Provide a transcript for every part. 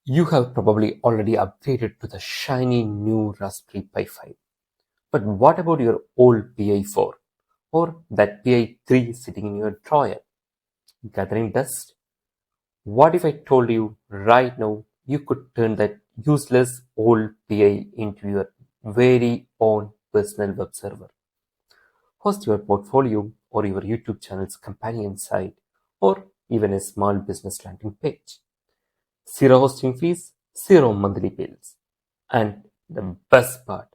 You have probably already upgraded to the shiny new Raspberry Pi 5. But what about your old Pi 4 or that Pi 3 sitting in your drawer, gathering dust? What if I told you right now you could turn that useless old Pi into your very own personal web server? Host your portfolio or your YouTube channel's companion site or even a small business landing page. Zero hosting fees, zero monthly bills. And the best part,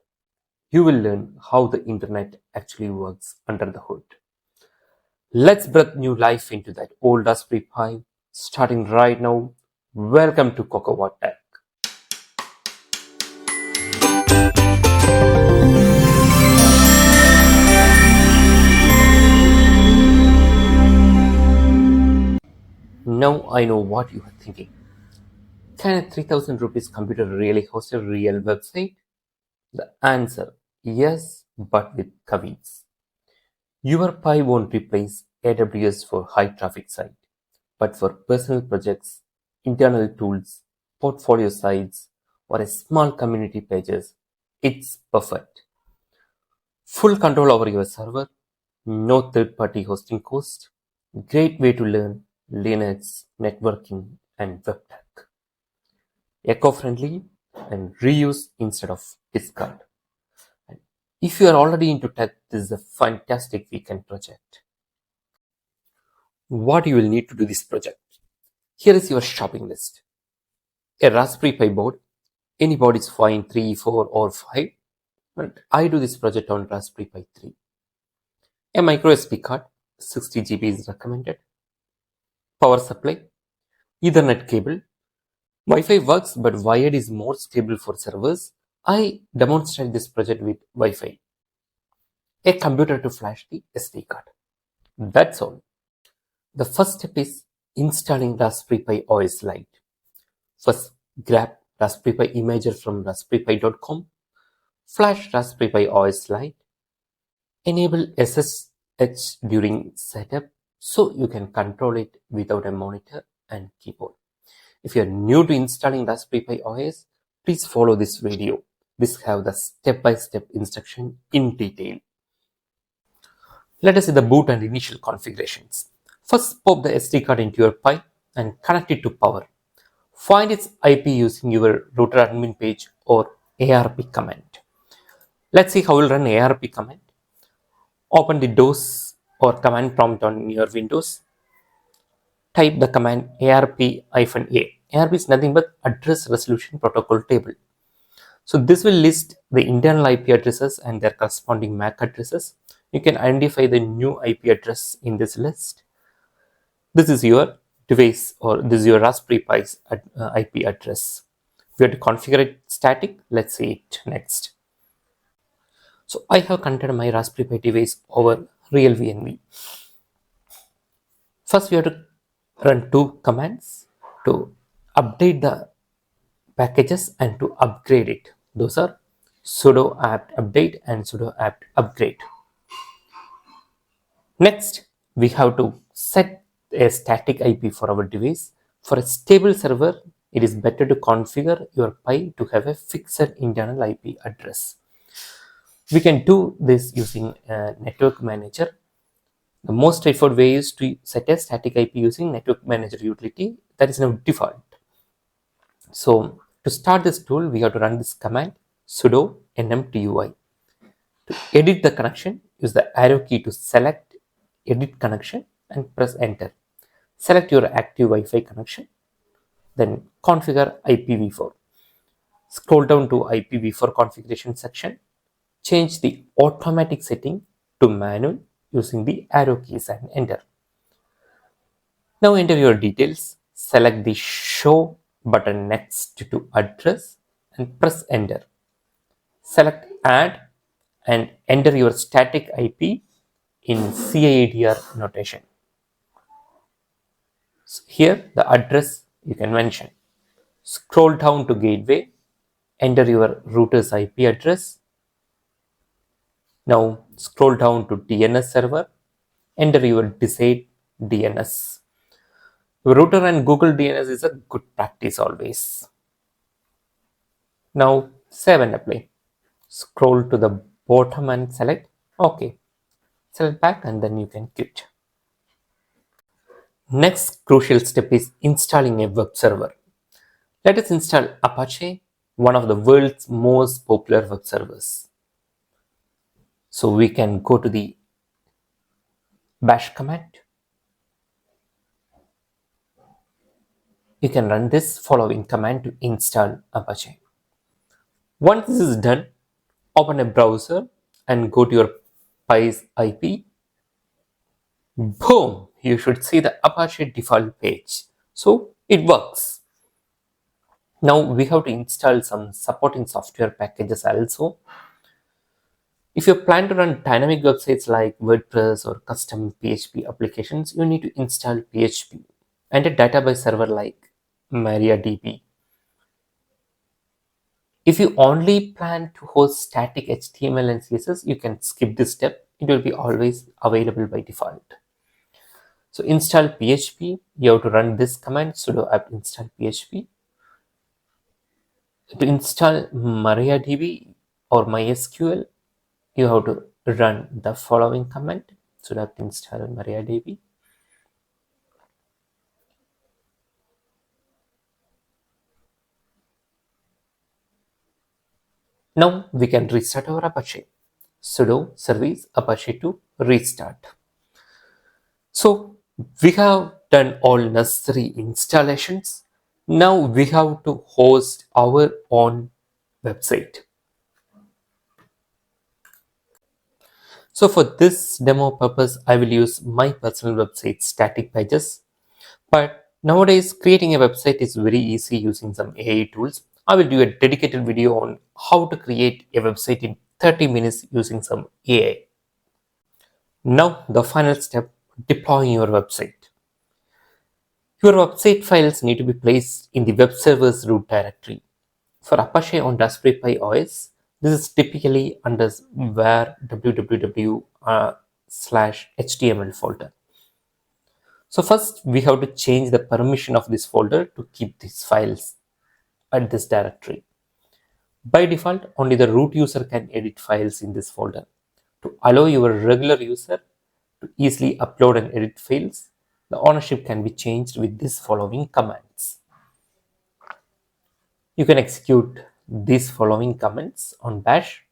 you will learn how the internet actually works under the hood. Let's breathe new life into that old Raspberry Pi, starting right now. Welcome to Cocoa Tech. Now I know what you are thinking. Can a 3000 rupees computer really host a real website? The answer, yes, but with caveats. Your Pi won't replace AWS for high traffic site, but for personal projects, internal tools, portfolio sites, or a small community pages, it's perfect. Full control over your server, no third-party hosting cost, great way to learn Linux, networking, and web tech. Eco-friendly and reuse instead of discard. And if you are already into tech, this is a fantastic weekend project. What you will need to do this project. Here is your shopping list. A Raspberry Pi board. Any board is fine, 3, 4 or 5. But I do this project on Raspberry Pi 3. A MicroSD card, 60 GB is recommended. Power supply, Ethernet cable. Wi-Fi works, but wired is more stable for servers. I demonstrate this project with Wi-Fi. A computer to flash the SD card. That's all. The first step is installing Raspberry Pi OS Lite. First, grab Raspberry Pi imager from raspberrypi.com, flash Raspberry Pi OS Lite, enable SSH during setup so you can control it without a monitor and keyboard. If you are new to installing Raspberry Pi OS, please follow this video. This have the step-by-step instruction in detail. Let us see the boot and initial configurations. First, pop the SD card into your Pi and connect it to power. Find its IP using your router admin page or ARP command. Let's see how we'll run ARP command. Open the DOS or command prompt on your Windows. Type the command ARP-A. ARP is nothing but address resolution protocol table. So this will list the internal IP addresses and their corresponding MAC addresses. You can identify the new IP address in this list. This is your device or this is your Raspberry Pi's IP address. We have to configure it static. Let's see it next. So I have connected my Raspberry Pi device over real VNV. First, we have to run two commands to update the packages and to upgrade it. Those are sudo apt update and sudo apt upgrade. Next, we have to set a static IP for our device. For a stable server, it is better to configure your Pi to have a fixed internal IP address. We can do this using a network manager. The most straightforward way is to set a static IP using network manager utility that is now default. So to start this tool, we have to run this command sudo nmtui. To edit the connection, use the arrow key to select edit connection and press enter. Select your active Wi-Fi connection, then configure IPv4. Scroll down to IPv4 configuration section. Change the automatic setting to manual using the arrow keys and enter. Now enter your details. Select the show button next to address and press enter. Select add and enter your static IP in CADR notation. So here the address you can mention. Scroll down to gateway, enter your router's IP address. Now scroll down to DNS server, enter your desired DNS. Your router and Google DNS is a good practice always. Now save and apply. Scroll to the bottom and select OK. Select back and then you can quit. Next crucial step is installing a web server. Let us install Apache, one of the world's most popular web servers. So we can go to the bash command. You can run this following command to install Apache. Once this is done, open a browser and go to your Pi's IP. Boom! You should see the Apache default page. So it works. Now we have to install some supporting software packages also. If you plan to run dynamic websites like WordPress or custom PHP applications, you need to install PHP and a database server like MariaDB. If you only plan to host static HTML and CSS, you can skip this step. It will be always available by default. So install PHP, you have to run this command sudo apt install PHP. To install MariaDB or MySQL, you have to run the following command sudo apt install MariaDB. Now we can restart our Apache. Sudo service apache to restart. So we have done all necessary installations. Now we have to host our own website. So for this demo purpose, I will use my personal website static pages. But nowadays, creating a website is very easy using some AI tools. I will do a dedicated video on how to create a website in 30 minutes using some AI. Now the final step, deploying your website. Your website files need to be placed in the web server's root directory. For Apache on Raspberry Pi OS, this is typically under var www/html folder. So first we have to change the permission of this folder to keep these files at this directory. By default, only the root user can edit files in this folder. To allow your regular user to easily upload and edit files, the ownership can be changed with these following commands. You can execute these following commands on bash.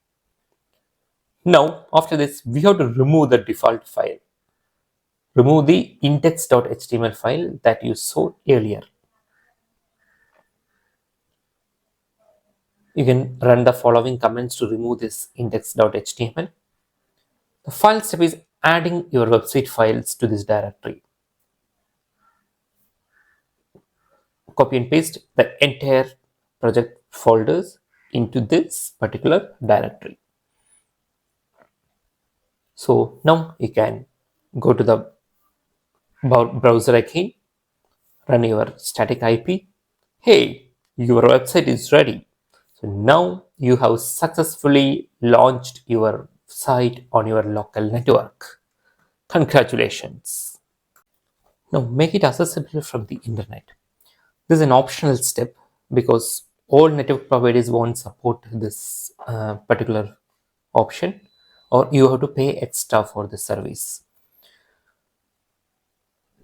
Now, after this, we have to remove the default file. Remove the index.html file that you saw earlier. You can run the following commands to remove this index.html. The file step is adding your website files to this directory. Copy and paste the entire project folders into this particular directory. So now you can go to the browser again, run your static IP. Hey, your website is ready. So now you have successfully launched your site on your local network. Congratulations. Now make it accessible from the internet. This is an optional step because all network providers won't support this particular option, or you have to pay extra for the service.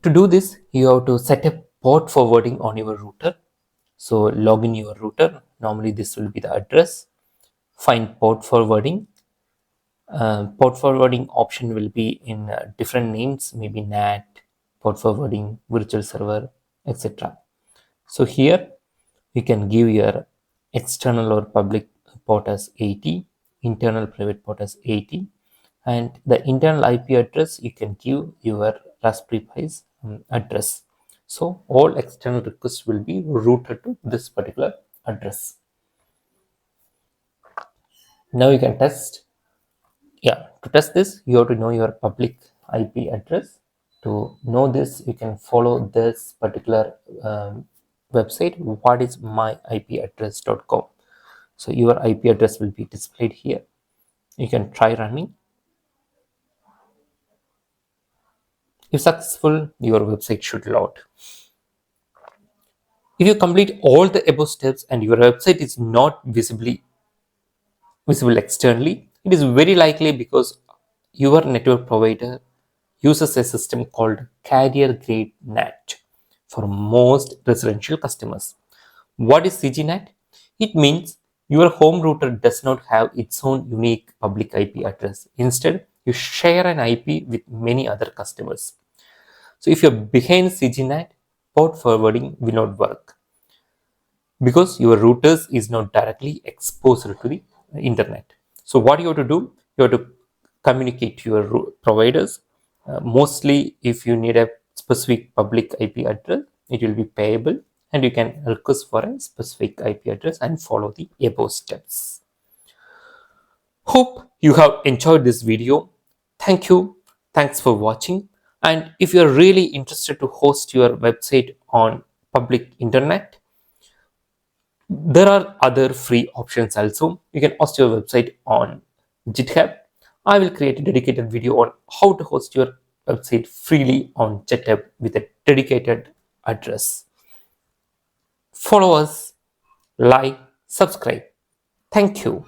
To do this, you have to set up port forwarding on your router. So log in your router. Normally this will be the address. Find port forwarding. Port forwarding option will be in different names, maybe NAT, port forwarding, virtual server, etc. So here you can give your external or public port as 80, internal private port as 80, and the internal IP address you can give your Raspberry Pi's address. So all external requests will be routed to this particular address. Now you can test. To test this, you have to know your public IP address. To know this, you can follow this particular website, what is myipaddress.com. So your IP address will be displayed here. You can try running. If successful, your website should load. If you complete all the above steps and your website is not visible externally, it is very likely because your network provider uses a system called carrier grade NAT for most residential customers. What is CGNAT? It means your home router does not have its own unique public IP address. Instead, you share an IP with many other customers. So if you're behind CGNAT, port forwarding will not work because your routers is not directly exposed to the internet. So what you have to do, you have to communicate to your providers. Mostly if you need a specific public IP address, it will be payable and you can request for a specific IP address and follow the above steps. Hope you have enjoyed this video. Thank you. Thanks for watching. And if you're really interested to host your website on public internet, there are other free options also. You can host your website on GitHub. I will create a dedicated video on how to host your website freely on GitHub with a dedicated address. Follow us, like, subscribe. Thank you.